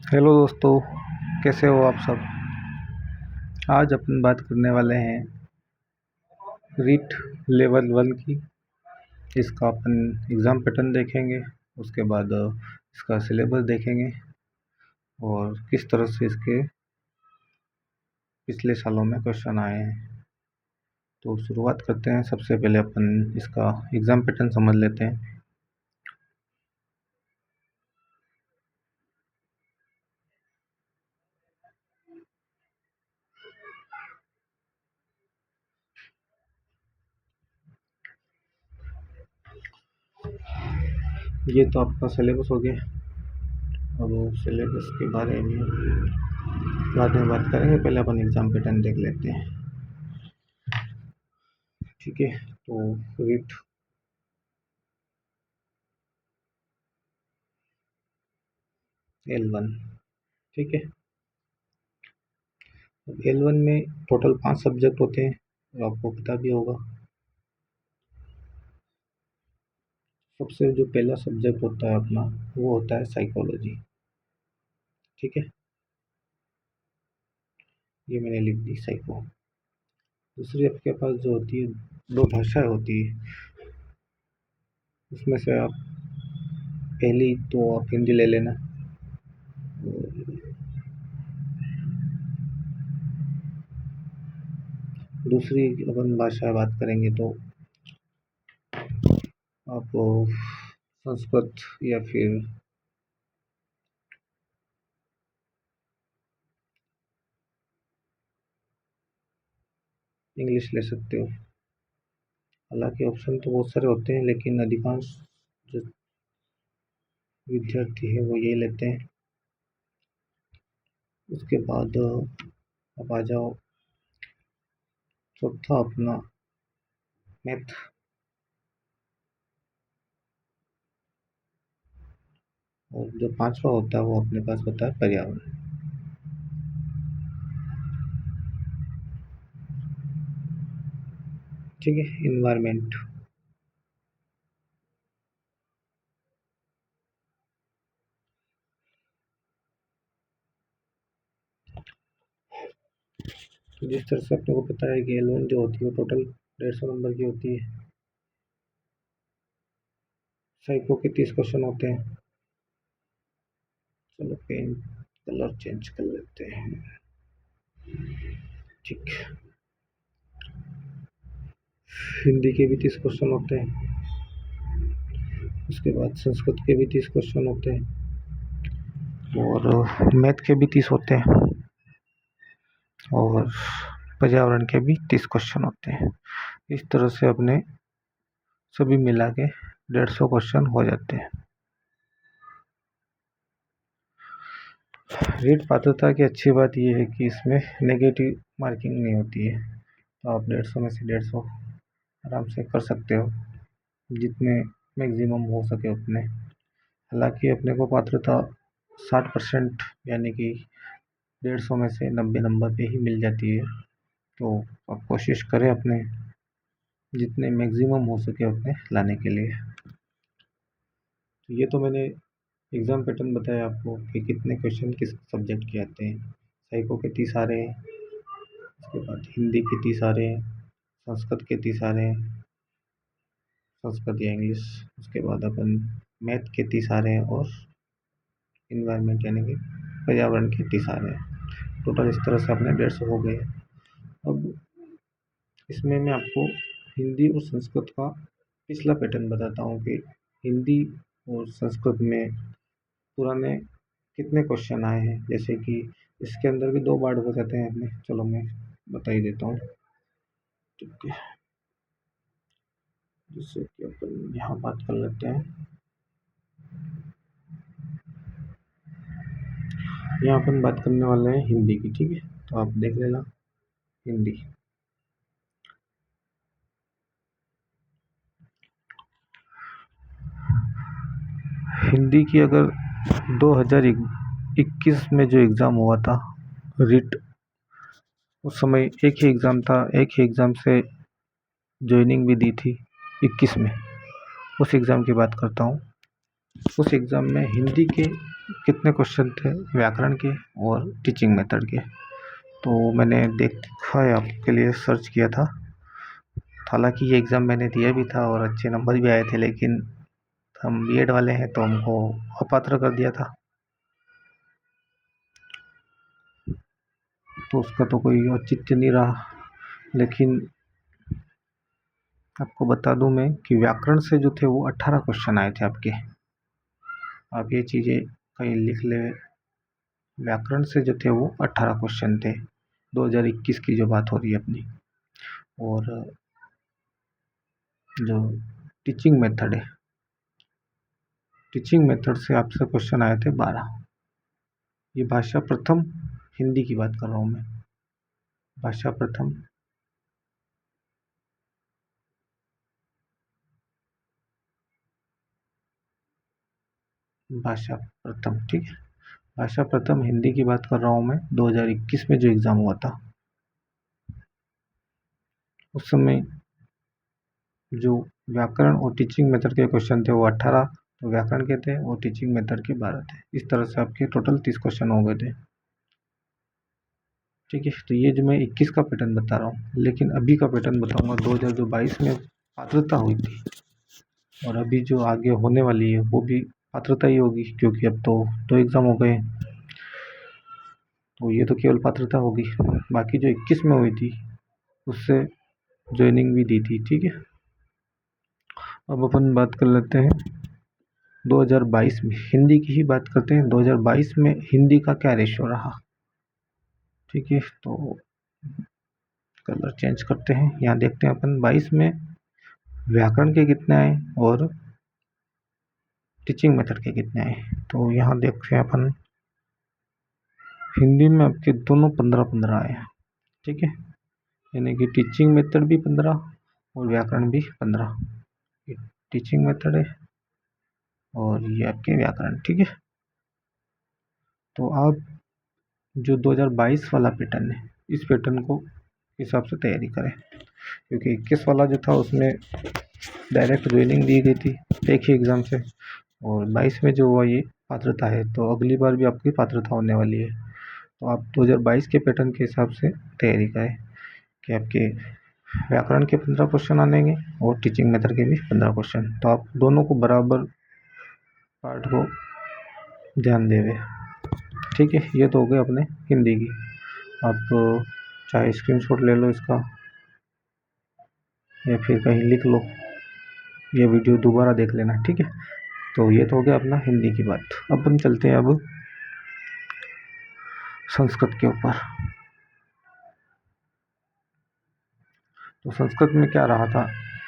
Hello दोस्तों, कैसे हो आप सब। आज अपन बात करने वाले हैं रीट लेवल 1 की। इसका अपन एग्ज़ाम पैटर्न देखेंगे। उसके बाद इसका सिलेबस देखेंगे और किस तरह से इसके पिछले सालों में क्वेश्चन आए हैं। तो शुरुआत करते हैं। सबसे पहले अपन इसका एग्ज़ाम पैटर्न समझ लेते हैं। ये तो आपका सिलेबस हो गया। अब सिलेबस के बारे में बाद में बात करेंगे, पहले अपन एग्ज़ाम पैटर्न देख लेते हैं। ठीक है, तो रीट L1। ठीक है, L1 में टोटल 5 सब्जेक्ट होते हैं और आपको पता भी होगा। सबसे जो पहला सब्जेक्ट होता है अपना, वो होता है साइकोलॉजी। ठीक है, ये मैंने लिख दी साइको। दूसरी आपके पास जो होती है, 2 भाषाएं होती है। उसमें से आप पहली तो आप हिंदी ले लेना। दूसरी अपन भाषा बात करेंगे तो आप संस्कृत या फिर इंग्लिश ले सकते हो। हालांकि ऑप्शन तो बहुत सारे होते हैं, लेकिन अधिकांश जो विद्यार्थी है वो ये लेते हैं। उसके बाद अब आ जाओ चौथा अपना मैथ। और जो पांचवा होता है वो अपने पास होता है पर्यावरण। ठीक है, इन्वायरमेंट। तो जिस तरह से अपने को पता है कि L1 जो होती है वो टोटल 150 नंबर की होती है। साइको के 30 क्वेश्चन होते हैं। चलो पेन कलर चेंज कर लेते हैं। ठीक, हिंदी के भी 30 क्वेश्चन होते हैं। उसके बाद संस्कृत के भी 30 क्वेश्चन होते हैं और मैथ के भी 30 होते हैं और पर्यावरण के भी 30 क्वेश्चन होते हैं। इस तरह से अपने सभी मिला के 150 क्वेश्चन हो जाते हैं। रीट पात्रता की अच्छी बात यह है कि इसमें नेगेटिव मार्किंग नहीं होती है, तो आप 150 में से 150 आराम से कर सकते हो, जितने मैक्सिमम हो सके उतने। हालांकि अपने को पात्रता 60% यानी कि 150 में से 90 नंबर पे ही मिल जाती है। तो आप कोशिश करें अपने जितने मैक्सिमम हो सके उतने लाने के लिए। तो ये तो मैंने एग्ज़ाम पैटर्न बताया आपको कि कितने क्वेश्चन किस सब्जेक्ट के आते हैं। साइको के 30 आ रहे हैं, उसके बाद हिंदी के 30 आ रहे हैं, संस्कृत के 30 आ रहे हैं, संस्कृत या इंग्लिश। उसके बाद अपन मैथ के 30 आ रहे हैं और इन्वायरमेंट यानी कि पर्यावरण के 30 आ रहे हैं। टोटल इस तरह से अपने 150 हो गए। अब इसमें मैं आपको हिंदी और संस्कृत का पिछला पैटर्न बताता हूँ कि हिंदी और संस्कृत में पुराने कितने क्वेश्चन आए हैं। जैसे कि इसके अंदर भी 2 पार्ट हो जाते हैं अपने। चलो मैं बता ही देता हूँ। ठीक है, जिससे कि अपन यहाँ बात कर लेते हैं। यहाँ अपन बात करने वाले हैं हिंदी की। ठीक है, तो आप देख लेना हिंदी। हिंदी की अगर 2021 में जो एग्ज़ाम हुआ था रीट, उस समय एक ही एग्ज़ाम था। एक ही एग्ज़ाम से ज्वाइनिंग भी दी थी 21 में। उस एग्ज़ाम की बात करता हूँ। उस एग्ज़ाम में हिंदी के कितने क्वेश्चन थे व्याकरण के और टीचिंग मेथड के। तो मैंने देखा है, आपके लिए सर्च किया था। हालांकि ये एग्ज़ाम मैंने दिया भी था और अच्छे नंबर भी आए थे, लेकिन हम बीएड वाले हैं तो हमको अपात्र कर दिया था। तो उसका तो कोई औचित्य नहीं रहा। लेकिन आपको बता दूं मैं कि व्याकरण से जो थे वो 18 क्वेश्चन आए थे आपके। आप ये चीज़ें कहीं लिख ले। व्याकरण से जो थे वो 18 क्वेश्चन थे, 2021 की जो बात हो रही है अपनी। और जो टीचिंग मेथड है, टीचिंग मेथड से आपसे क्वेश्चन आए थे 12। ये भाषा प्रथम हिंदी की बात कर रहा हूँ मैं। भाषा प्रथम भाषा प्रथम, ठीक है। भाषा प्रथम हिंदी की बात कर रहा हूँ मैं। 2021 में जो एग्ज़ाम हुआ था उस समय जो व्याकरण और टीचिंग मेथड के क्वेश्चन थे वो 18 तो व्याकरण के थे और टीचिंग मेथड के 12 थे। इस तरह से आपके टोटल 30 क्वेश्चन हो गए थे, ठीक है। तो ये जो मैं 21 का पैटर्न बता रहा हूँ, लेकिन अभी का पैटर्न बताऊँगा 2022 में पात्रता हुई थी। और अभी जो आगे होने वाली है वो भी पात्रता ही होगी, क्योंकि अब तो 2 एग्ज़ाम हो गए। तो ये तो केवल पात्रता होगी। बाकी जो 21 में हुई थी उससे ज्वाइनिंग भी दी थी, ठीक है। अब अपन बात कर लेते हैं 2022 में, हिंदी की ही बात करते हैं। 2022 में हिंदी का क्या रेशियो रहा, ठीक है। तो कलर चेंज करते हैं, यहाँ देखते हैं अपन 22 में व्याकरण के कितने आए और टीचिंग मेथड के कितने आए। तो यहाँ देखते हैं अपन, हिंदी में आपके दोनों 15-15 आए हैं, ठीक है। यानी कि टीचिंग मेथड भी 15 और व्याकरण भी 15। ये टीचिंग मेथड है और ये आपके व्याकरण, ठीक है। तो आप जो 2022 वाला पैटर्न है, इस पैटर्न को हिसाब से तैयारी करें, क्योंकि 21 वाला जो था उसमें डायरेक्ट ज्वाइनिंग दी गई थी एक ही एग्ज़ाम से। और 22 में जो हुआ ये पात्रता है, तो अगली बार भी आपकी पात्रता होने वाली है। तो आप 2022 के पैटर्न के हिसाब से तैयारी करें कि आपके व्याकरण के 15 क्वेश्चन आनेंगे और टीचिंग मेथड के भी 15 क्वेश्चन। तो आप दोनों को बराबर पार्ट को ध्यान देवे, ठीक है। ये तो हो गए अपने हिंदी की। आप चाहे स्क्रीनशॉट ले लो इसका या फिर कहीं लिख लो, ये वीडियो दोबारा देख लेना, ठीक है। तो ये तो हो गया अपना हिंदी की बात। अब हम चलते हैं अब संस्कृत के ऊपर। तो संस्कृत में क्या रहा था,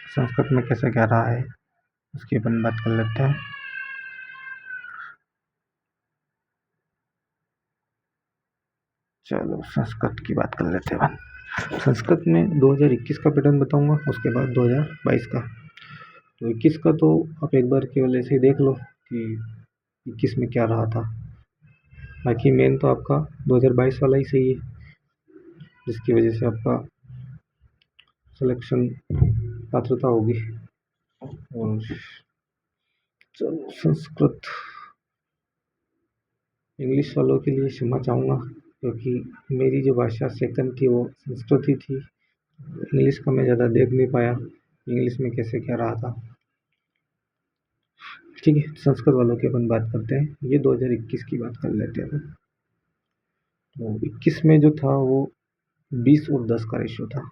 संस्कृत में कैसे क्या रहा है उसकी अपन बात कर लेते हैं। चलो संस्कृत की बात कर लेते हैं। संस्कृत में 2021 का पैटर्न बताऊंगा, उसके बाद 2022 का। तो 21 का तो आप एक बार केवल ऐसे ही देख लो कि 21 में क्या रहा था। बाकी मेन तो आपका 2022 वाला ही सही है, जिसकी वजह से आपका सिलेक्शन पात्रता होगी। और चलो संस्कृत, इंग्लिश वालों के लिए क्षमा चाहूँगा, क्योंकि मेरी जो भाषा सेकंड थी वो संस्कृत ही थी। इंग्लिश का मैं ज़्यादा देख नहीं पाया, इंग्लिश में कैसे क्या रहा था, ठीक है। संस्कृत वालों की अपन बात करते हैं, ये 2021 की बात कर लेते हैं। तो 21 में जो था वो 20 और 10 का रेशियो था,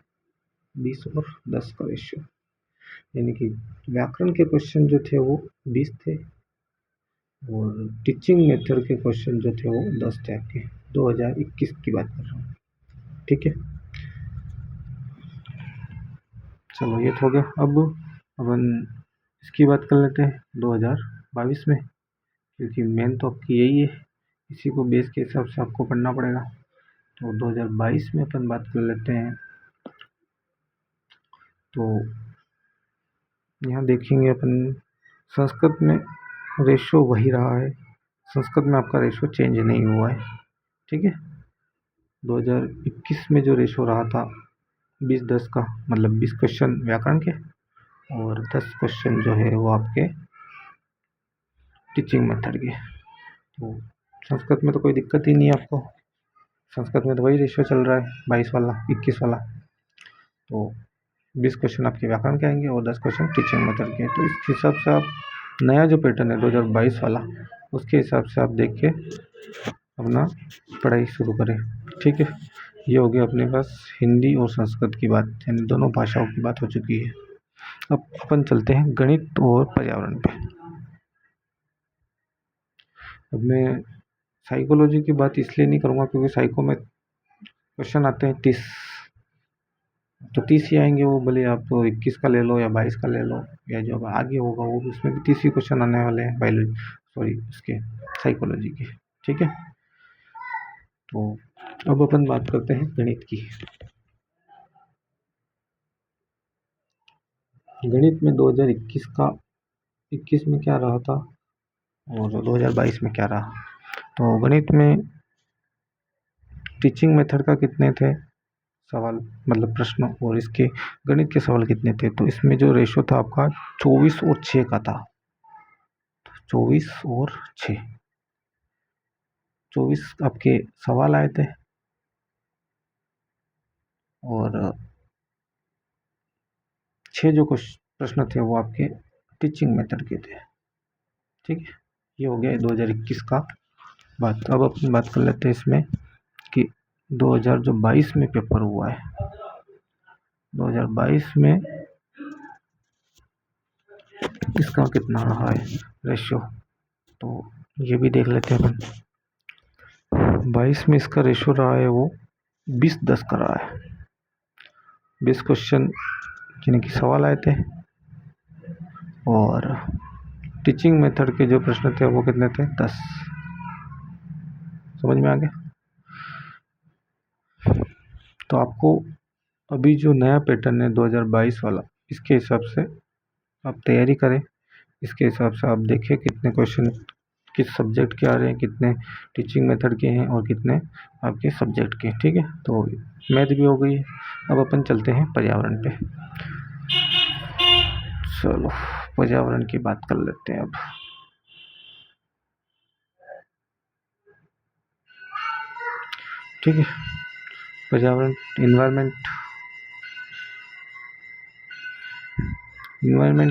20 और 10 का रेशियो। यानी कि व्याकरण के क्वेश्चन जो थे वो 20 थे और टीचिंग मेथड के क्वेश्चन जो थे वो 10 थे आपके। 2021 की बात कर रहा हूँ, ठीक है। चलो ये तो हो गया। अब अपन इसकी बात कर लेते हैं 2022 में, क्योंकि मेन तो आपकी यही है, इसी को बेस के हिसाब से आपको पढ़ना पड़ेगा। तो 2022 में अपन बात कर लेते हैं। तो यहाँ देखेंगे अपन, संस्कृत में रेशो वही रहा है, संस्कृत में आपका रेशो चेंज नहीं हुआ है, ठीक है। 2021 में जो रेशो रहा था 20-10 का, मतलब 20 क्वेश्चन व्याकरण के और 10 क्वेश्चन जो है वो आपके टीचिंग मेथड के। तो संस्कृत में तो कोई दिक्कत ही नहीं है आपको, संस्कृत में तो वही रेशियो चल रहा है 22 वाला 21 वाला। तो 20 क्वेश्चन आपके व्याकरण के आएंगे और 10 क्वेश्चन टीचिंग मेथड के। तो इस हिसाब से आप नया जो पैटर्न है 2022 वाला, उसके हिसाब से आप देख के अपना पढ़ाई शुरू करें। ठीक है, ये हो गया अपने पास हिंदी और संस्कृत की बात, यानी दोनों भाषाओं की बात हो चुकी है। अब अपन चलते हैं गणित और पर्यावरण पे। अब मैं साइकोलॉजी की बात इसलिए नहीं करूँगा क्योंकि साइको में क्वेश्चन आते हैं 30, तो 30 ही आएंगे, वो भले आप तो 21 का ले लो या 22 का ले लो, या जो आगे होगा वो उसमें भी 30 ही क्वेश्चन आने वाले हैं बायोलॉजी, सॉरी उसके साइकोलॉजी के। ठीक है, तो अब अपन बात करते हैं गणित की। गणित में 2021 का 21 में क्या रहा था और 2022 में क्या रहा। तो गणित में टीचिंग मेथड का कितने थे सवाल, मतलब प्रश्न, और इसके गणित के सवाल कितने थे। तो इसमें जो रेशो था आपका 24 और 6 का था। 24 और 6, 24 आपके सवाल आए थे और 6 जो प्रश्न थे वो आपके टीचिंग मेथड के थे। ठीक है, ये हो गया 2021 का बात। अब अपन बात कर लेते हैं इसमें कि 2022 में पेपर हुआ है, 2022 में इसका कितना रहा है रेशियो, तो ये भी देख लेते हैं अपन। 22 में इसका रेशियो रहा है वो 20-10 का रहा है। 20 क्वेश्चन यानी कि सवाल आए थे और टीचिंग मेथड के जो प्रश्न थे वो कितने थे 10। समझ में आ गया। तो आपको अभी जो नया पैटर्न है 2022 वाला, इसके हिसाब से आप तैयारी करें। इसके हिसाब से आप देखें कितने क्वेश्चन किस सब्जेक्ट के आ रहे हैं, कितने टीचिंग मेथड के हैं और कितने आपके सब्जेक्ट के। ठीक है, तो मैथ भी हो गई है। अब अपन चलते हैं पर्यावरण पे। चलो पर्यावरण की बात कर लेते हैं अब। ठीक है, पर्यावरण इन्वायरमेंट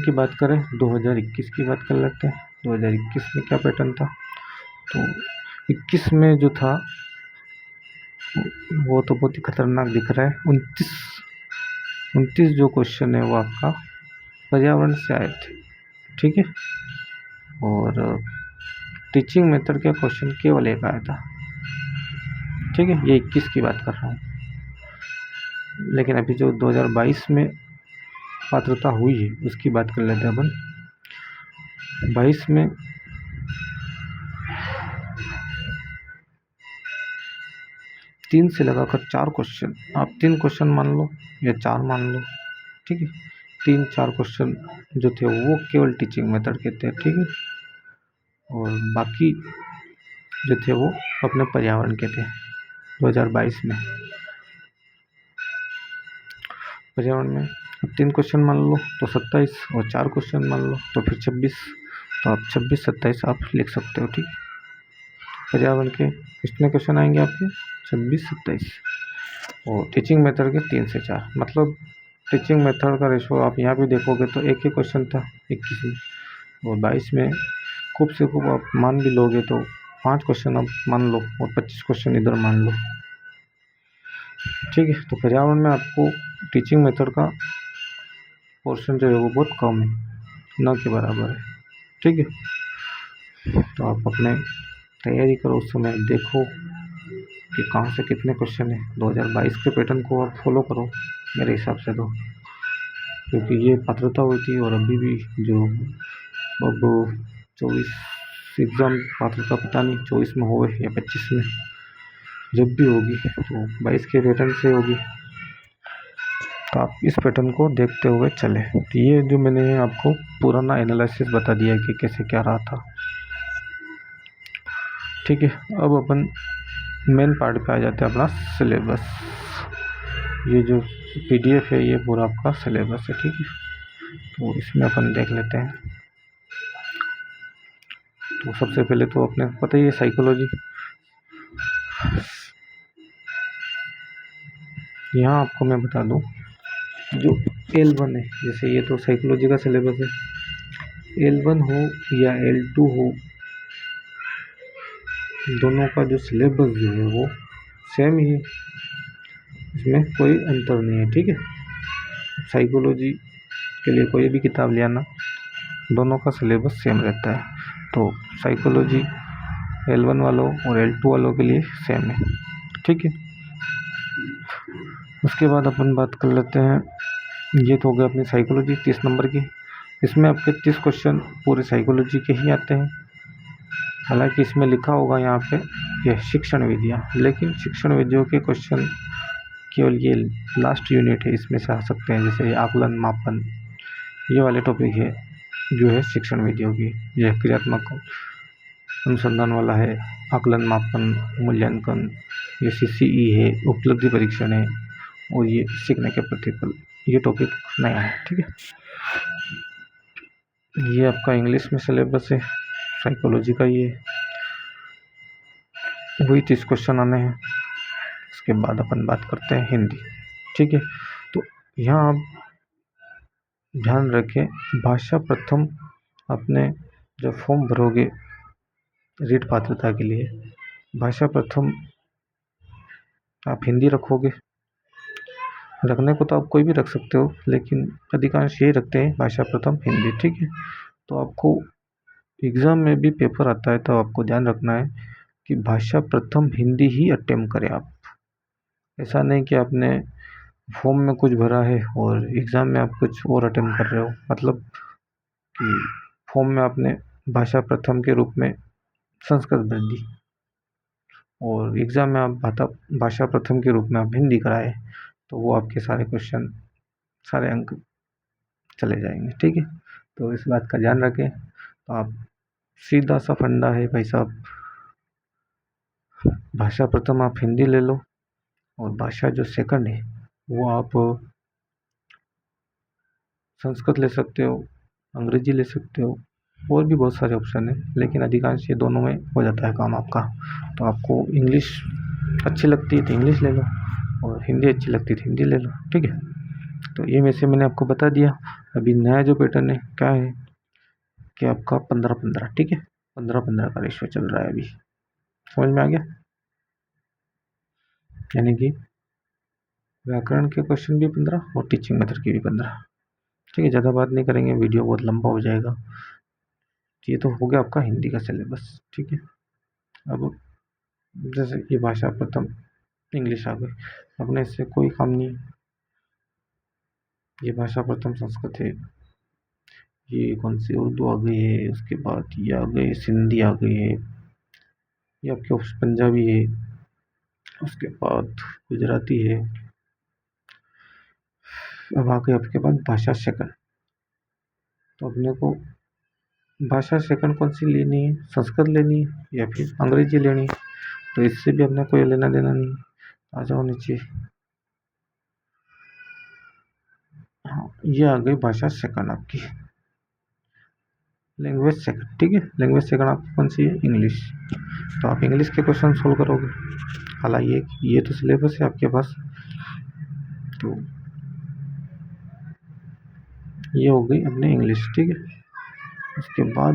की बात करें 2021 की बात कर लेते हैं। 2021 में क्या पैटर्न था, तो 21 में जो था वो तो बहुत ही खतरनाक दिख रहा है। 29 जो क्वेश्चन है वो आपका पर्यावरण से आए थे। ठीक है, और टीचिंग मेथड का क्वेश्चन केवल एक आया था। ठीक है, ये 21 की बात कर रहा हूँ। लेकिन अभी जो 2022 में पात्रता हुई है उसकी बात कर लेते हैं अपन। 22 में 3 से लगाकर 4 क्वेश्चन, आप 3 क्वेश्चन मान लो या 4 मान लो। ठीक है, 3-4 क्वेश्चन जो थे वो केवल टीचिंग मेथड के थे। ठीक है, और बाकी जो थे वो अपने पर्यावरण के थे 2022 में। पर्यावरण में अब 3 क्वेश्चन मान लो तो 27 और 4 क्वेश्चन मान लो तो फिर 26। तो आप 26-27 आप लिख सकते हो। ठीक है, पर्यावरण के कितने क्वेश्चन आएंगे आपके 26-27 और टीचिंग मेथड के 3 से 4। मतलब टीचिंग मेथड का रेशो आप यहाँ भी देखोगे तो एक ही क्वेश्चन था 21 में, और 22 में खूब से खूब आप मान भी लोगे तो 5 क्वेश्चन आप मान लो और 25 क्वेश्चन इधर मान लो। ठीक है, तो पर्यावरण में आपको टीचिंग मेथड का पोर्शन जो है वो बहुत कम है, न के बराबर है। ठीक है, तो आप अपने तैयारी करो, उस समय देखो कि कहाँ से कितने क्वेश्चन है। 2022 के पैटर्न को आप फॉलो करो मेरे हिसाब से तो, क्योंकि ये पात्रता हुई थी और अभी भी जो अब 24 एग्ज़ाम पात्रता पता नहीं 24 में होए या 25 में, जब भी होगी तो 22 के पैटर्न से होगी। तो आप इस पैटर्न को देखते हुए चले। तो ये जो मैंने आपको पुराना एनालिसिस बता दिया है कि कैसे क्या रहा था। ठीक है, अब अपन मेन पार्ट पे आ जाते हैं, अपना सिलेबस। ये जो पीडीएफ है ये पूरा आपका सिलेबस है। ठीक है, तो इसमें अपन देख लेते हैं। तो सबसे पहले तो अपने पता ही है साइकोलॉजी। यहाँ आपको मैं बता दूँ, जो L1 है, जैसे ये तो साइकोलॉजी का सिलेबस है, L1 हो या L2 हो, दोनों का जो सिलेबस जो है वो सेम ही है, इसमें कोई अंतर नहीं है। ठीक है, साइकोलॉजी के लिए कोई भी किताब ले आना, दोनों का सिलेबस सेम रहता है। तो साइकोलॉजी L1 वालों और L2 वालों के लिए सेम है। ठीक है, उसके बाद अपन बात कर लेते हैं, ये तो हो गया अपनी साइकोलॉजी 30 नंबर की। इसमें आपके 30 क्वेश्चन पूरे साइकोलॉजी के ही आते हैं। हालांकि इसमें लिखा होगा यहाँ पे ये शिक्षण विधियाँ, लेकिन शिक्षण विधियों के क्वेश्चन केवल ये लास्ट यूनिट है, इसमें से आ सकते हैं। जैसे आकलन मापन, ये वाले टॉपिक है जो है शिक्षण विधियों की। यह क्रियात्मक अनुसंधान वाला है, आकलन मापन मूल्यांकन, ये CCE है, उपलब्धि परीक्षण है, और ये सीखने के प्रतिफल, ये टॉपिक नया है। ठीक है, ये आपका इंग्लिश में सिलेबस है, साइकोलॉजी का ये वही 30 क्वेश्चन आने हैं। उसके बाद अपन बात करते हैं हिंदी। ठीक है, तो यहाँ आप ध्यान रखें, भाषा प्रथम अपने जब फॉर्म भरोगे रीट पात्रता के लिए, भाषा प्रथम आप हिंदी रखोगे। रखने को तो आप कोई भी रख सकते हो, लेकिन अधिकांश यही रखते हैं भाषा प्रथम हिंदी। ठीक है, तो आपको एग्ज़ाम में भी पेपर आता है तो आपको ध्यान रखना है कि भाषा प्रथम हिंदी ही अटेम्प्ट करें आप। ऐसा नहीं कि आपने फॉर्म में कुछ भरा है और एग्ज़ाम में आप कुछ और अटेम्प्ट कर रहे हो, मतलब कि फॉर्म में आपने भाषा प्रथम के रूप में संस्कृत भर दी और एग्ज़ाम में आप भाषा प्रथम के रूप में आप हिंदी कराए, तो वो आपके सारे क्वेश्चन, सारे अंक चले जाएंगे। ठीक है, तो इस बात का ध्यान रखें। तो आप सीधा सा फंडा है भाई साहब, भाषा प्रथम आप हिंदी ले लो, और भाषा जो सेकंड है वो आप संस्कृत ले सकते हो, अंग्रेजी ले सकते हो, और भी बहुत सारे ऑप्शन है, लेकिन अधिकांश ये दोनों में हो जाता है काम आपका। तो आपको इंग्लिश अच्छी लगती है तो इंग्लिश ले लो, और हिंदी अच्छी लगती है तो हिंदी ले लो। ठीक है, तो ये में से मैंने आपको बता दिया। अभी नया जो पैटर्न है क्या है कि आपका 15-15, ठीक है, 15-15 का रेशियो चल रहा है अभी, समझ में आ गया? यानी कि व्याकरण के क्वेश्चन भी 15 और टीचिंग मेथड के भी 15। ठीक है, ज़्यादा बात नहीं करेंगे, वीडियो बहुत लंबा हो जाएगा। ये तो हो गया आपका हिंदी का सिलेबस। ठीक है, अब जैसे ये भाषा प्रथम इंग्लिश आ गई, अपने इससे कोई काम नहीं। ये भाषा प्रथम संस्कृत है, ये कौन सी उर्दू आ गई है, उसके बाद ये आ गई सिंधी आ गई है, ये आपके पंजाबी है, उसके बाद गुजराती है। अब आ गई आपके पास भाषा सेकंड। तो अपने को भाषा सेकंड कौन सी लेनी है, संस्कृत लेनी है या फिर अंग्रेजी लेनी है? तो इससे भी अपने कोई लेना देना नहीं है। आ जाओ नीचे, हाँ, ये आ गई भाषा सेकंड आपकी, लैंग्वेज सेकंड। ठीक है, लैंग्वेज सेकंड आपकी कौन सी है, इंग्लिश। तो आप इंग्लिश के क्वेश्चन सोल्व करोगे। हालांकि ये तो सिलेबस है आपके पास। तो ये हो गई अपनी इंग्लिश। ठीक है, उसके बाद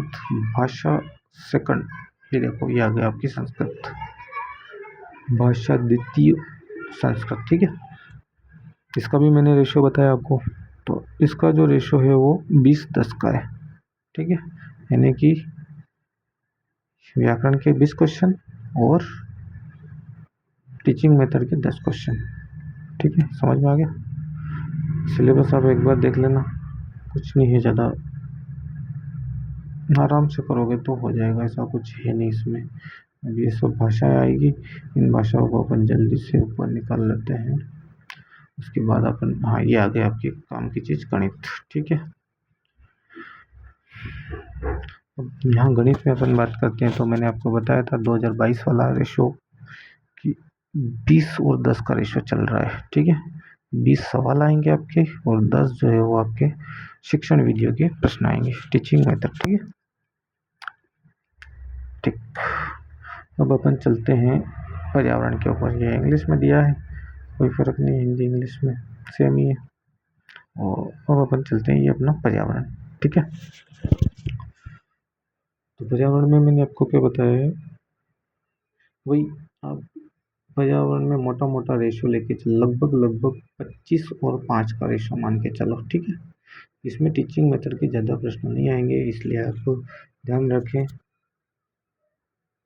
भाषा सेकंड, ये देखो ये आ गया आपकी संस्कृत, भाषा द्वितीय संस्कृत। ठीक है, इसका भी मैंने रेशियो बताया आपको। तो इसका जो रेशियो है वो 20-10 का है। ठीक है, यानी कि व्याकरण के 20 क्वेश्चन और टीचिंग मेथड के 10 क्वेश्चन। ठीक है, समझ में आ गया? सिलेबस आप एक बार देख लेना, कुछ नहीं है ज़्यादा, आराम से करोगे तो हो जाएगा, ऐसा कुछ है नहीं इसमें। अब ये सब भाषाएं आएगी, इन भाषाओं को अपन जल्दी से ऊपर निकाल लेते हैं। उसके बाद अपन, हाँ, ये आ गया आपकी काम की चीज़, गणित। ठीक है, अब यहाँ गणित में अपन बात करते हैं। तो मैंने आपको बताया था 2022 वाला रेशो कि 20 और 10 का रेशो चल रहा है। ठीक है, 20 सवाल आएंगे आपके और 10 जो है वो आपके शिक्षण वीडियो के प्रश्न आएंगे, टीचिंग मेथड। ठीक है, ठीक, अब अपन चलते हैं पर्यावरण के ऊपर। ये इंग्लिश में दिया है, कोई फ़र्क नहीं, हिंदी इंग्लिश में सेम ही है। और अब अपन चलते हैं ये अपना पर्यावरण। ठीक है, तो पर्यावरण में मैंने आपको क्या बताया है, वही आप पर्यावरण में मोटा मोटा रेशो लेके चलो, लगभग लगभग 25 और 5 का रेशो मान के चलो। ठीक है, इसमें टीचिंग मेथड के ज़्यादा प्रश्न नहीं आएंगे, इसलिए आप ध्यान रखें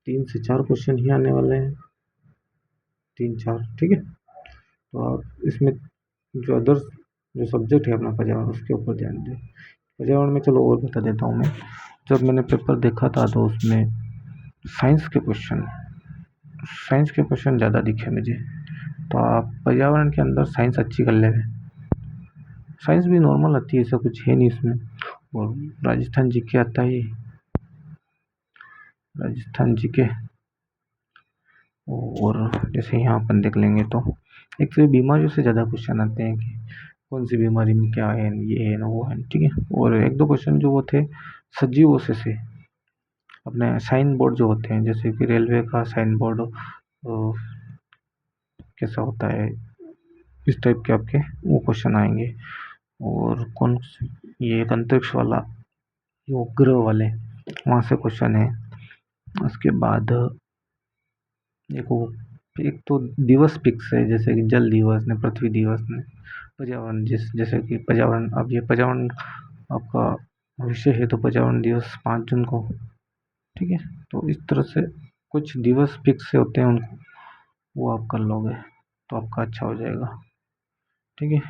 3 से 4 क्वेश्चन ही आने वाले हैं, 3-4। ठीक है, तो आप इसमें जो अदर्स जो सब्जेक्ट है अपना पर्यावरण, उसके ऊपर ध्यान दें। पर्यावरण में चलो और बता देता हूँ मैं, जब मैंने पेपर देखा था तो उसमें साइंस के क्वेश्चन ज़्यादा दिखे मुझे। तो आप पर्यावरण के अंदर साइंस अच्छी कर ले रहे, साइंस भी नॉर्मल आती है, ऐसा कुछ है नहीं इसमें। और राजस्थान जीके आता है, राजस्थान जीके। और जैसे यहाँ अपन देख लेंगे तो एक तो बीमारियों से ज़्यादा क्वेश्चन आते हैं कि कौन सी बीमारी में क्या है, ये है ना वो है। ठीक है, और एक दो क्वेश्चन जो वो थे सजीवों से अपने साइन बोर्ड जो होते हैं, जैसे कि रेलवे का साइन बोर्ड कैसा होता है, इस टाइप के आपके वो क्वेश्चन आएंगे। और कौन ये एक अंतरिक्ष वाला, ये उपग्रह वाले, वहाँ से क्वेश्चन है। उसके बाद एक तो दिवस फिक्स है, जैसे कि जल दिवस ने, पृथ्वी दिवस ने, पर्यावरण जैसे कि पर्यावरण, अब ये पर्यावरण आपका विषय है तो पर्यावरण दिवस 5 जून को। ठीक है, तो इस तरह से कुछ दिवस फिक्स से होते हैं, उनको वो आप कर लोगे तो आपका अच्छा हो जाएगा। ठीक है,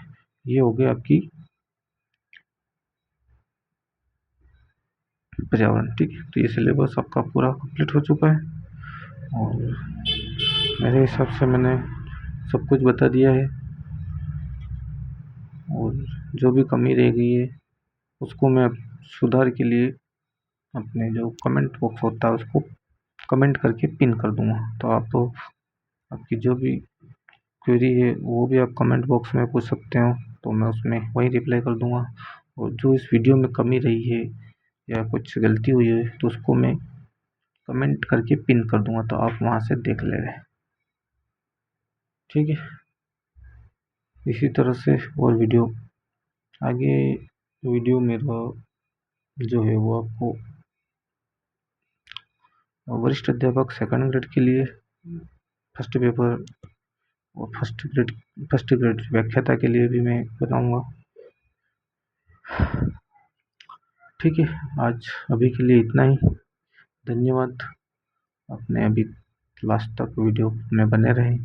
ये हो गई आपकी पर्यावरण। ठीक है, तो ये सिलेबस आपका पूरा कंप्लीट हो चुका है और मेरे हिसाब से मैंने सब कुछ बता दिया है। और जो भी कमी रह गई है उसको मैं सुधार के लिए अपने जो कमेंट बॉक्स होता है उसको कमेंट करके पिन कर दूँगा। तो आप आपकी जो भी क्वेरी है वो भी आप कमेंट बॉक्स में पूछ सकते हो, तो मैं उसमें वही रिप्लाई कर दूँगा। और जो इस वीडियो में कमी रही है या कुछ गलती हुई है तो उसको मैं कमेंट करके पिन कर दूँगा, तो आप वहाँ से देख ले रहे। ठीक है, इसी तरह से और वीडियो आगे, वीडियो मेरा जो है वो आपको वरिष्ठ अध्यापक सेकंड ग्रेड के लिए फर्स्ट पेपर और फर्स्ट ग्रेड व्याख्याता के लिए भी मैं बताऊंगा। ठीक है, आज अभी के लिए इतना ही, धन्यवाद। अपने अभी लास्ट तक वीडियो में बने रहें।